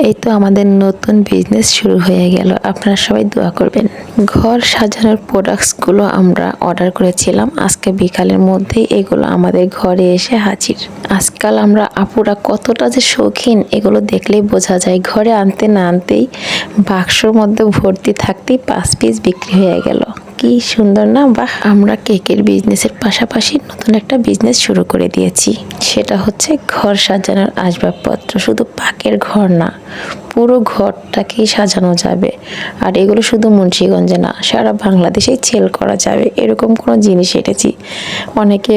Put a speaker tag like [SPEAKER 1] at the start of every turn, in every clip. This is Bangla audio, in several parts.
[SPEAKER 1] এই তো আমাদের নতুন বিজনেস শুরু হয়ে গেল। আপনারা সবাই দোয়া করবেন। ঘর সাজানোর প্রোডাক্টসগুলো আমরা অর্ডার করেছিলাম, আজকে বিকালের মধ্যেই এগুলো আমাদের ঘরে এসে হাজির। আজকাল আমরা আপুরা কতটা যে শৌখিন এগুলো দেখলেই বোঝা যায়। ঘরে আনতে না আনতেই বাক্সর মধ্যে ভর্তি থাকতেই 5 পিস বিক্রি হয়ে গেল। কি সুন্দর না? বাহ! আমরা কেকের বিজনেসের পাশাপাশি নতুন একটা বিজনেস শুরু করে দিয়েছি। সেটা হচ্ছে ঘর সাজানোর আসবাবপত্র। শুধু পাকের ঘর না, পুরো ঘরটাকেই সাজানো যাবে। আর এগুলো শুধু মুন্সিগঞ্জে না, সারা বাংলাদেশেই সেল করা যাবে এরকম কোনো জিনিস এনেছি। অনেকে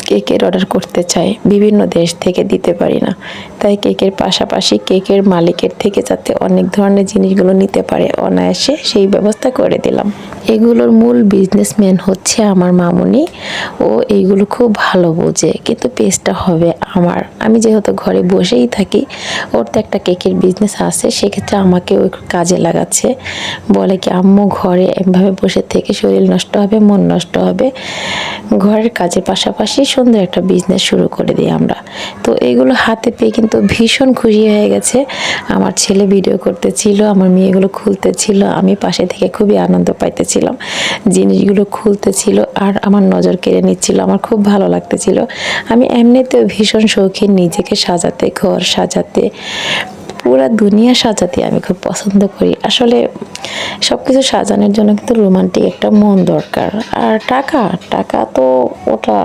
[SPEAKER 1] কেকের অর্ডার করতে চায়, বিভিন্ন দেশ থেকে দিতে পারি না, তাই কেকের পাশাপাশি কেকের মালিকের থেকে যাতে অনেক ধরনের জিনিসগুলো নিতে পারে অনায়াসে সেই ব্যবস্থা করে দিলাম। এগুলোর মূল বিজনেসম্যান হচ্ছে আমার মামুনি। ও এইগুলো খুব ভালো বোঝে, কিন্তু পেজটা হবে আমার। আমি যেহেতু ঘরে বসেই থাকি, ওর তো একটা কেকের বিজনেস আছে, সেক্ষেত্রে আমাকে ওই কাজে লাগাচ্ছে। বলে কি, আম্মু ঘরে এভাবে বসে থেকে শরীর নষ্ট হবে, মন নষ্ট হবে, ঘরের কাজের পাশাপাশি সুন্দর একটা বিজনেস শুরু করে দিই আমরা। তো এগুলো হাতে পেয়ে কিন্তু ভীষণ খুশি হয়ে গেছে। আমার ছেলে ভিডিও করতেছিল, আমার মেয়েগুলো খুলতেছিল, আমি পাশে থেকে খুবই আনন্দ পাইতেছিলাম। জিনিসগুলো খুলতেছিল আর আমার নজর কেড়ে নিচ্ছিল, আমার খুব ভালো লাগতেছিল। আমি এমনিতেও ভীষণ শৌখিন নিজেকে সাজাতে, ঘর সাজাতে, পুরা দুনিয়া সাজাতে আমি খুব পছন্দ করি। আসলে সব কিছু সাজানোর জন্য কিন্তু রোমান্টিক একটা মন দরকার। আর টাকা টাকা তো ওটা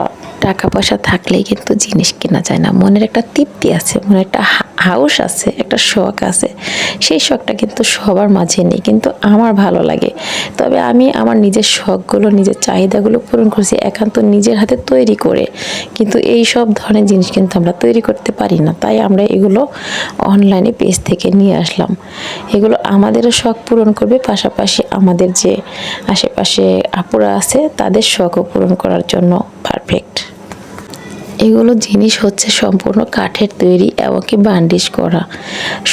[SPEAKER 1] টাকা পয়সা থাকলেই কিন্তু জিনিস কেনা যায় না। মনের একটা তৃপ্তি আছে, মনের একটা হাউস আছে, একটা শখ আছে। সেই শখটা কিন্তু সবার মাঝে নেই, কিন্তু আমার ভালো লাগে। তবে আমি আমার নিজের শখগুলো, নিজের চাহিদাগুলো পূরণ করছি একান্ত নিজের হাতে তৈরি করে। কিন্তু এই সব ধরনের জিনিস কিন্তু আমরা তৈরি করতে পারি না, তাই আমরা এগুলো অনলাইনে পেজ থেকে নিয়ে আসলাম। এগুলো আমাদেরও শখ পূরণ করবে, পাশাপাশি আমাদের যে আশেপাশে আপুরা আছে তাদের শখও পূরণ করার জন্য পারফেক্ট। এগুলো জিনিস হচ্ছে সম্পূর্ণ কাঠের তৈরি এবং কি বান্ডিশ করা,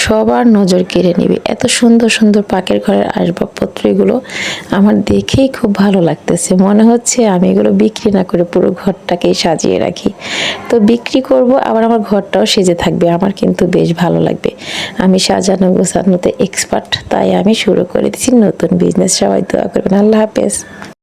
[SPEAKER 1] সবার নজর কেড়ে নেবে। এত সুন্দর সুন্দর পাকের ঘরের আসবাবপত্র, এগুলো আমার দেখেই খুব ভালো লাগতেছে। মনে হচ্ছে আমি এগুলো বিক্রি না করে পুরো ঘরটাকেই সাজিয়ে রাখি। তো বিক্রি করব, আবার আমার ঘরটাও সেজে থাকবে, আমার কিন্তু বেশ ভালো লাগবে। আমি সাজানো গোছানোতে এক্সপার্ট, তাই আমি শুরু করে দিচ্ছি নতুন বিজনেস। সবাই দোয়া করবেন। আল্লাহ হাফেজ।